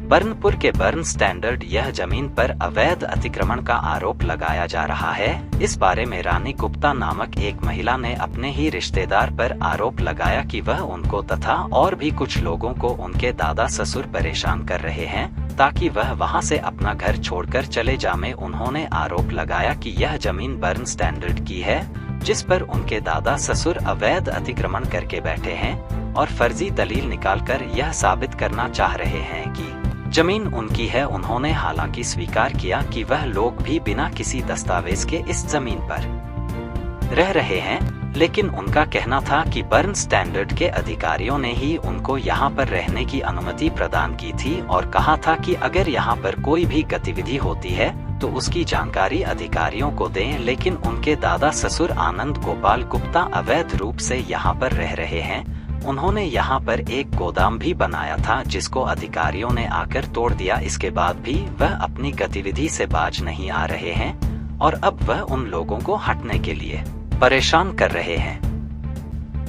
बर्नपुर के burn standard यह जमीन पर अवैध अतिक्रमण का आरोप लगाया जा रहा है। इस बारे में रानी गुप्ता नामक एक महिला ने अपने ही रिश्तेदार पर आरोप लगाया कि वह उनको तथा और भी कुछ लोगों को उनके दादा ससुर परेशान कर रहे हैं ताकि वह वहां से अपना घर छोड़कर चले जाएं। उन्होंने आरोप लगाया कि यह जमीन बर्न स्टैंडर्ड की है जिस पर उनके दादा ससुर अवैध अतिक्रमण करके बैठे हैं और फर्जी दलील निकालकर यह साबित करना चाह रहे हैं कि जमीन उनकी है। उन्होंने हालांकि स्वीकार किया कि वह लोग भी बिना किसी दस्तावेज के इस जमीन पर रह रहे हैं, लेकिन उनका कहना था कि बर्न स्टैंडर्ड के अधिकारियों ने ही उनको यहाँ पर रहने की अनुमति प्रदान की थी और कहा था कि अगर यहाँ पर कोई भी गतिविधि होती है तो उसकी जानकारी अधिकारियों को दें। लेकिन उनके दादा ससुर आनंद गोपाल गुप्ता अवैध रूप से यहाँ पर रह रहे हैं। उन्होंने यहाँ पर एक गोदाम भी बनाया था जिसको अधिकारियों ने आकर तोड़ दिया। इसके बाद भी वह अपनी गतिविधि से बाज नहीं आ रहे हैं और अब वह उन लोगों को हटने के लिए परेशान कर रहे हैं।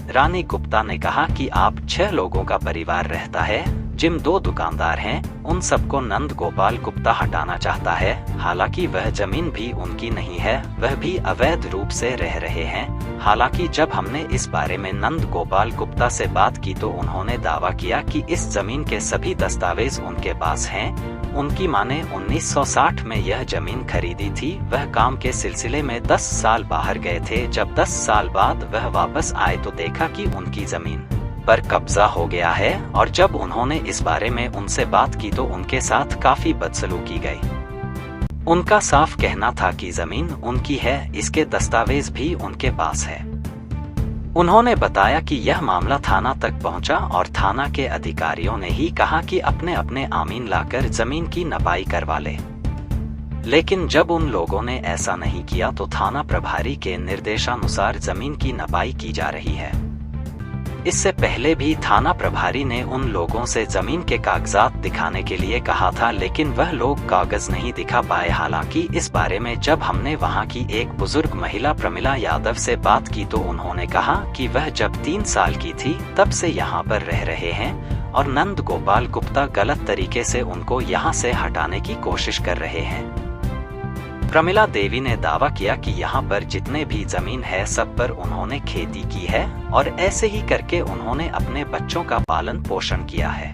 रानी गुप्ता ने कहा कि आप 6 लोगों का परिवार रहता है, जिम 2 दुकानदार हैं, उन सबको नंद गोपाल गुप्ता हटाना चाहता है। हालांकि वह जमीन भी उनकी नहीं है, वह भी अवैध रूप से रह रहे हैं। हालांकि जब हमने इस बारे में नंद गोपाल गुप्ता से बात की तो उन्होंने दावा किया कि इस जमीन के सभी दस्तावेज उनके पास हैं। उनकी मां ने 1960 में यह जमीन खरीदी थी। वह काम के सिलसिले में 10 साल बाहर गए थे। जब 10 साल बाद वह वापस आए तो देखा कि उनकी जमीन पर कब्जा हो गया है और जब उन्होंने इस बारे में उनसे बात की तो उनके साथ काफी बदसलूकी गई। उनका साफ कहना था कि जमीन उनकी है, इसके दस्तावेज भी उनके पास है। उन्होंने बताया कि यह मामला थाना तक पहुंचा और थाना के अधिकारियों ने ही कहा कि अपने अपने आमीन लाकर जमीन की नपाई करवा ले। लेकिन जब उन लोगों ने ऐसा नहीं किया तो थाना प्रभारी के निर्देशानुसार जमीन की नपाई की जा रही है। इससे पहले भी थाना प्रभारी ने उन लोगों से जमीन के कागजात दिखाने के लिए कहा था, लेकिन वह लोग कागज नहीं दिखा पाए। हालांकि इस बारे में जब हमने वहां की एक बुजुर्ग महिला प्रमिला यादव से बात की तो उन्होंने कहा कि वह जब 3 साल की थी तब से यहाँ पर रह रहे हैं और नंद गोपाल गुप्ता गलत तरीके से उनको यहाँ से हटाने की कोशिश कर रहे हैं। प्रमिला देवी ने दावा किया कि यहाँ पर जितने भी जमीन है सब पर उन्होंने खेती की है और ऐसे ही करके उन्होंने अपने बच्चों का पालन पोषण किया है।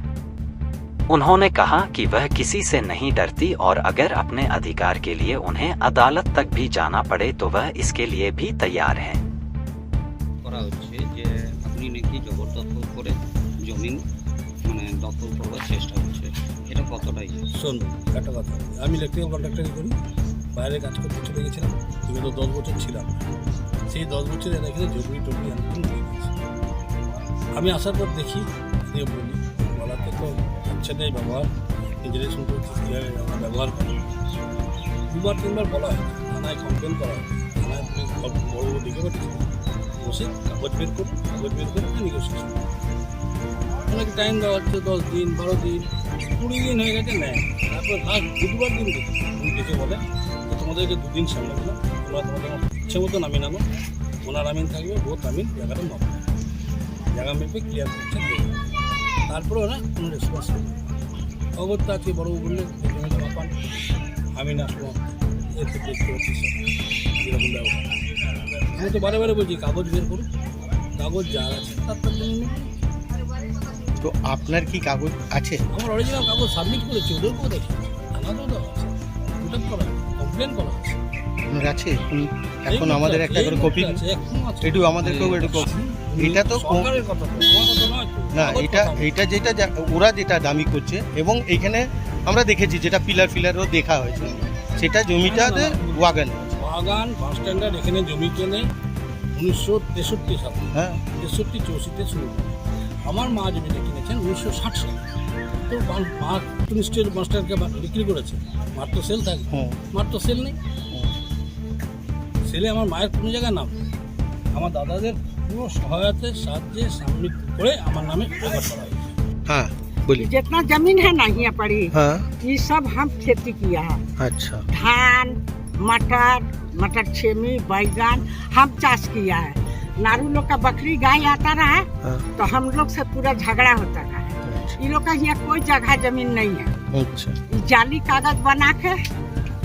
उन्होंने कहा कि वह किसी से नहीं डरती और अगर अपने अधिकार के लिए उन्हें अदालत तक भी जाना पड़े तो वह इसके लिए भी तैयार हैं। বাইরে কাজ করতে চলে গেছিলাম, বিগত 10 বছর ছিলাম। সেই 10 বছরে এখানে জমি টমি আমি আসার পর দেখি বলি বলাতে তো আচ্ছা নেই ব্যবহার, নিজেরাই শুনতে কীভাবে ব্যবহার করি। 2বার 3বার বলা হয়, থানায় কমপ্লেন করা হয়, থানায় বড় বড় ডেকে পাঠিয়েছিল, বসে কাগজ বের করে নেগোসিয়েশন। অনেক টাইম দেওয়া হচ্ছে, 10 দিন 12 দিন 20 দিন হয়ে গেছে নেয়। তারপর লাস্ট বুধবার দিন দেখে বলে তোমাদেরকে 2 দিন সামনে দিলাম, তোমরা তোমাদের ইচ্ছে মতো নামিয়ে নামো, ওনার আমিন থাকবে, বহুত আমিন জায়গাটা মাপবে, জায়গা মেপে ক্লিয়ার করছে। তারপরে ওরা কোনো রেসপন্স করবে। অগত্যা আজকে বড়বাবু বললে জমিটা মাপান, আমিন আসবো, এতে দেখতে পাচ্ছি যেরকম ব্যবহার। আমি তো বারে বারে বলছি কাগজ বের করুন, কাগজ যা আছে তার জন্য। তো আপনার কি কাগজ আছে? আমার অরিজিনাল কাগজ সাবমিট করেছি, ওদেরকেও দেখি, থানাতেও দেওয়া আছে, ওটা করা কমপ্লেন করা আছে। আপনার আছে? এখন আমাদের একটা করে কপি একটু আমাদেরকেও একটু কপি। এটা তো না, এটা যেটা ওরা যেটা দামি করছে এবং এইখানে আমরা দেখেছি যেটা ফিলারও দেখা হয়েছে, সেটা জমিটাতে ওয়াগান বাস স্ট্যান্ডার্ড এখানে জমি কেনে 1963 সালে। হ্যাঁ, 63-64 শুরু। আমার মা জমিটা কিনেছেন 1960 সালে। তো নিশ্চয়ই মাস্টারকে বিক্রি করেছে, মার তো সেল থাকে, মার তো সেল নেই। সেলে আমার মায়ের কোনো জায়গায় নাম, আমার দাদাদের পুরো সহায়তায় সাহায্যে সাবমিট করে আমার নামে রেকর্ড করা হয়েছে। हाँ बोलिए। जितना जमीन है ना यहाँ पर हाँ। ये सब हम खेती किया है। अच्छा। धान, मटर छेमी, बैगन हम चाष किया है। नारू लोग का बकरी गाय आता रहा, तो हम लोग से पूरा झगड़ा होता रहा। ये लोग का यहाँ कोई जगह जमीन नहीं है। अच्छा जाली कागज बना के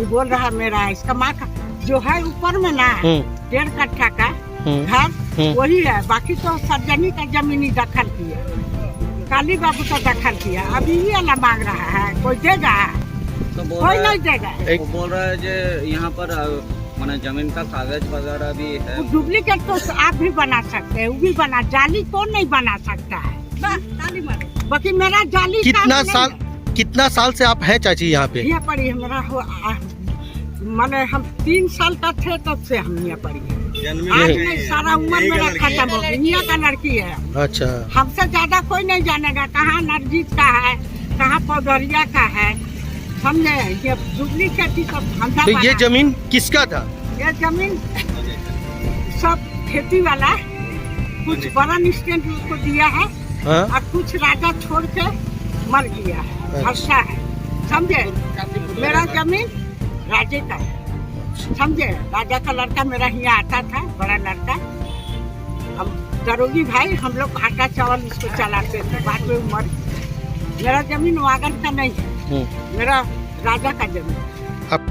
ये बोल रहा मेरा है। इसका माँ का जो है ऊपर में ना 1.5 कट्ठा का घर वही है, बाकी तो सर्जनी का जमीनी दखल किया, काली बाबू का दखल किया। अभी ये वाला मांग रहा है, कोई देगा? तो कोई नहीं देगा। वो बोल रहा है जो यहाँ पर माने जमीन का कागज वगैरह भी है। डुप्लीकेट तो आप भी बना सकते हैं, वो भी बना, जाली कौन नहीं बना सकता है? बाकी मेरा जाली कितना साल से आप हैं चाची यहाँ पे? यहाँ पड़ी है मेरा माने हम 3 साल का थे तब से हम यहाँ पड़ी है। आज नहीं, सारा उम्र मेरा खत्म हो गया। यहाँ का लड़की है। अच्छा, हमसे ज्यादा कोई नहीं जानेगा कहाँ नरजीत का है, कहाँ पौधरिया का है, समझे? ये डुप्लीकेट ही सब धंधा। तो ये जमीन किसका था? ये जमीन सब खेती वाला, कुछ बरन स्टैंड को दिया है और कुछ राजा छोड़ के मर गया है, हर्षा है, समझे? मेरा जमीन राजे का है, समझे? राजा का लड़का मेरा यहाँ आता था, बड़ा लड़का। हम दरोगी भाई, हम लोग आटा चावल उसको चलाते थे, बाद में मर। मेरा जमीन वागन का नहीं है, मेरा राजा का जमीन।